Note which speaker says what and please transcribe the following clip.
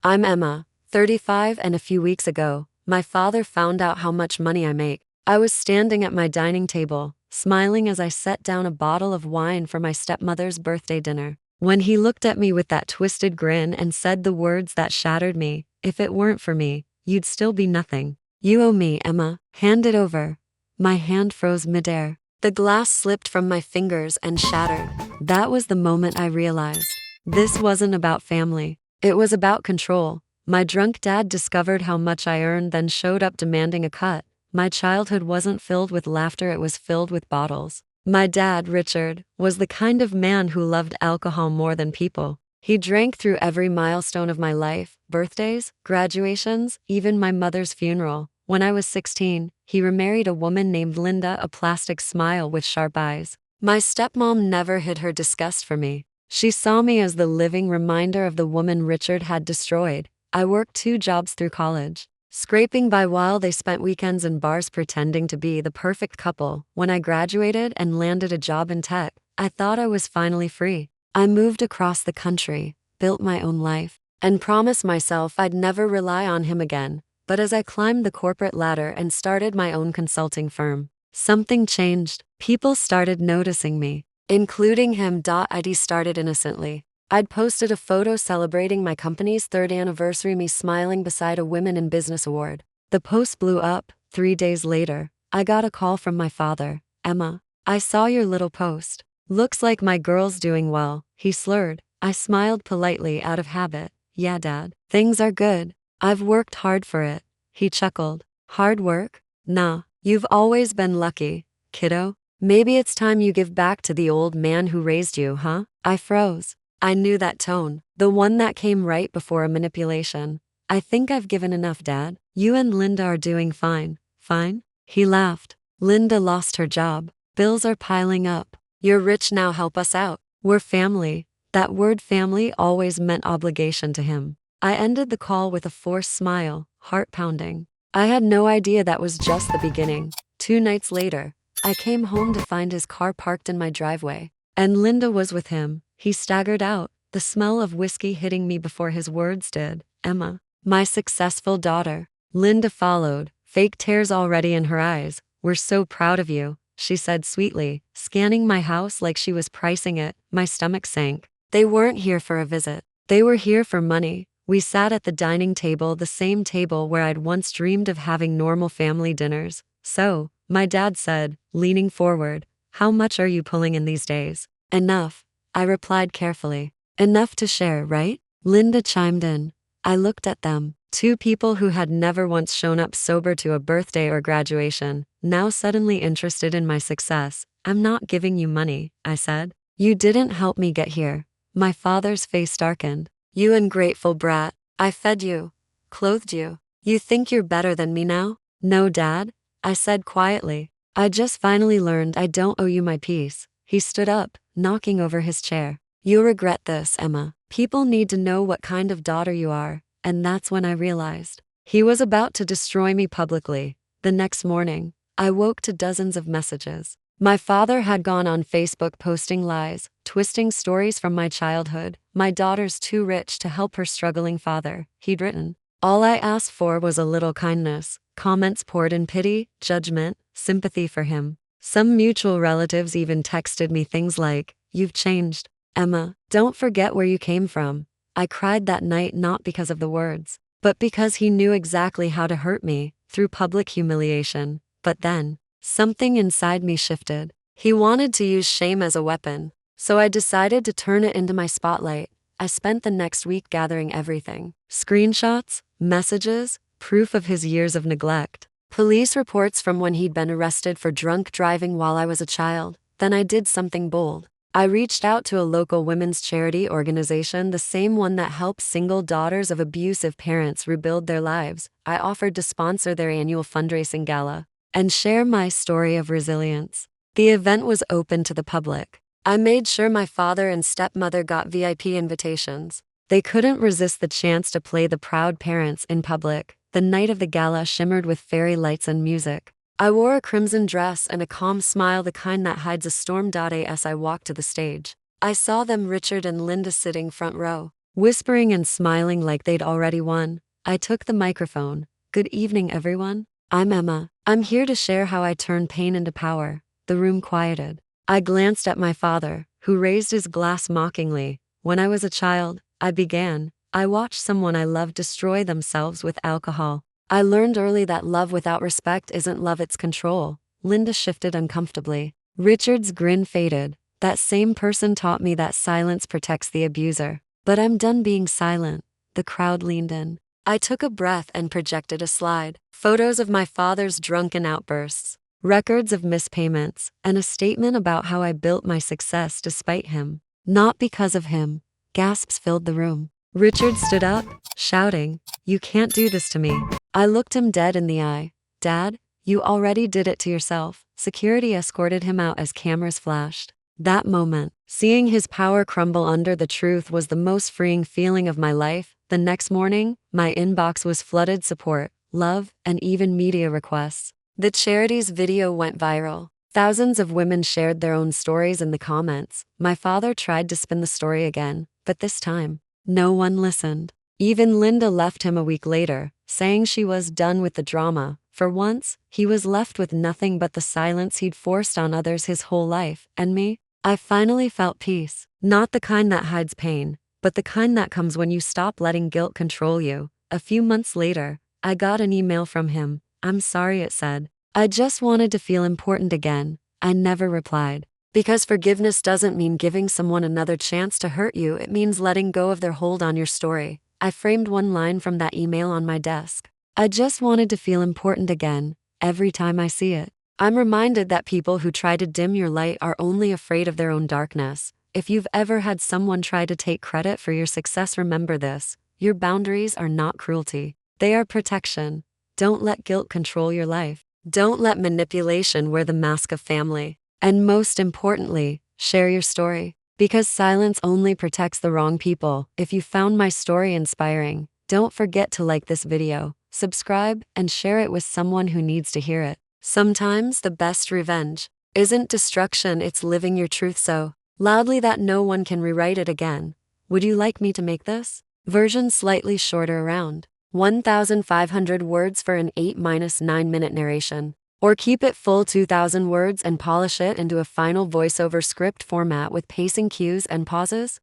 Speaker 1: I'm Emma, 35, and a few weeks ago, my father found out how much money I make. I was standing at my dining table, smiling as I set down a bottle of wine for my stepmother's birthday dinner, when he looked at me with that twisted grin and said the words that shattered me, "If it weren't for me, you'd still be nothing. You owe me, Emma. Hand it over." My hand froze midair. The glass slipped from my fingers and shattered. That was the moment I realized this wasn't about family. It was about control. My drunk dad discovered how much I earned, then showed up demanding a cut. My childhood wasn't filled with laughter, it was filled with bottles. My dad, Richard, was the kind of man who loved alcohol more than people. He drank through every milestone of my life, birthdays, graduations, even my mother's funeral. When I was 16, he remarried a woman named Linda, a plastic smile with sharp eyes. My stepmom never hid her disgust for me. She saw me as the living reminder of the woman Richard had destroyed. I worked 2 jobs through college, scraping by while they spent weekends in bars pretending to be the perfect couple. When I graduated and landed a job in tech, I thought I was finally free. I moved across the country, built my own life, and promised myself I'd never rely on him again. But as I climbed the corporate ladder and started my own consulting firm, something changed. People started noticing me, including him. It started innocently. I'd posted a photo celebrating my company's 3rd anniversary, me smiling beside a Women in Business award. The post blew up. 3 days later, I got a call from my father. "Emma, I saw your little post. Looks like my girl's doing well," he slurred. I smiled politely out of habit. "Yeah, Dad. Things are good. I've worked hard for it." He chuckled. "Hard work? Nah, you've always been lucky, kiddo. Maybe it's time you give back to the old man who raised you, huh?" I froze. I knew that tone, the one that came right before a manipulation. "I think I've given enough, Dad. You and Linda are doing fine." "Fine?" He laughed. "Linda lost her job. Bills are piling up. You're rich now, help us out. We're family." That word family always meant obligation to him. I ended the call with a forced smile, heart pounding. I had no idea that was just the beginning. 2 nights later, I came home to find his car parked in my driveway, and Linda was with him. He staggered out, the smell of whiskey hitting me before his words did. "Emma, my successful daughter." Linda followed, fake tears already in her eyes. "We're so proud of you," she said sweetly, scanning my house like she was pricing it. My stomach sank. They weren't here for a visit. They were here for money. We sat at the dining table, the same table where I'd once dreamed of having normal family dinners. "So," my dad said, leaning forward, "how much are you pulling in these days?" "Enough," I replied carefully. "Enough to share, right?" Linda chimed in. I looked at them, 2 people who had never once shown up sober to a birthday or graduation, now suddenly interested in my success. "I'm not giving you money," I said. "You didn't help me get here." My father's face darkened. "You ungrateful brat. I fed you, clothed you. You think you're better than me now?" "No, Dad," I said quietly. "I just finally learned I don't owe you my peace." He stood up, knocking over his chair. "You'll regret this, Emma. People need to know what kind of daughter you are." And that's when I realized he was about to destroy me publicly. The next morning, I woke to dozens of messages. My father had gone on Facebook posting lies, twisting stories from my childhood. "My daughter's too rich to help her struggling father," he'd written. "All I asked for was a little kindness." Comments poured in pity, judgment, sympathy for him. Some mutual relatives even texted me things like, "You've changed, Emma. Don't forget where you came from." I cried that night, not because of the words, but because he knew exactly how to hurt me, through public humiliation. But then, something inside me shifted. He wanted to use shame as a weapon, so I decided to turn it into my spotlight. I spent the next week gathering everything: screenshots, messages, proof of his years of neglect, police reports from when he'd been arrested for drunk driving while I was a child. Then I did something bold. I reached out to a local women's charity organization, the same one that helps single daughters of abusive parents rebuild their lives. I offered to sponsor their annual fundraising gala and share my story of resilience. The event was open to the public. I made sure my father and stepmother got VIP invitations. They couldn't resist the chance to play the proud parents in public. The night of the gala shimmered with fairy lights and music. I wore a crimson dress and a calm smile, the kind that hides a storm. As I walked to the stage, I saw them, Richard and Linda, sitting front row. Whispering and smiling like they'd already won, I took the microphone. Good evening, everyone. I'm Emma. I'm here to share how I turned pain into power. The room quieted. I glanced at my father, who raised his glass mockingly. When I was a child, I began. I watched someone I loved destroy themselves with alcohol. I learned early that love without respect isn't love, it's control. Linda shifted uncomfortably. Richard's grin faded. That same person taught me that silence protects the abuser. But I'm done being silent. The crowd leaned in. I took a breath and projected a slide. Photos of my father's drunken outbursts, records of mispayments, and a statement about how I built my success despite him. Not because of him. Gasps filled the room. Richard stood up, shouting, "You can't do this to me." I looked him dead in the eye. "Dad, you already did it to yourself." Security escorted him out as cameras flashed. That moment, seeing his power crumble under the truth, was the most freeing feeling of my life. The next morning, my inbox was flooded support, love, and even media requests. The charity's video went viral. Thousands of women shared their own stories in the comments. My father tried to spin the story again, but this time, no one listened. Even Linda left him a week later, saying she was done with the drama. For once, he was left with nothing but the silence he'd forced on others his whole life. And me? I finally felt peace. Not the kind that hides pain, but the kind that comes when you stop letting guilt control you. A few months later, I got an email from him. "I'm sorry," it said. "I just wanted to feel important again." I never replied. Because forgiveness doesn't mean giving someone another chance to hurt you, it means letting go of their hold on your story. I framed one line from that email on my desk. "I just wanted to feel important again." Every time I see it, I'm reminded that people who try to dim your light are only afraid of their own darkness. If you've ever had someone try to take credit for your success, remember this: your boundaries are not cruelty. They are protection. Don't let guilt control your life. Don't let manipulation wear the mask of family. And most importantly, share your story. Because silence only protects the wrong people. If you found my story inspiring, don't forget to like this video, subscribe, and share it with someone who needs to hear it. Sometimes the best revenge isn't destruction, it's living your truth so loudly that no one can rewrite it again. Would you like me to make this version slightly shorter, around 1,500 words for an 8-9 minute narration? Or keep it full 2,000 words and polish it into a final voiceover script format with pacing cues and pauses?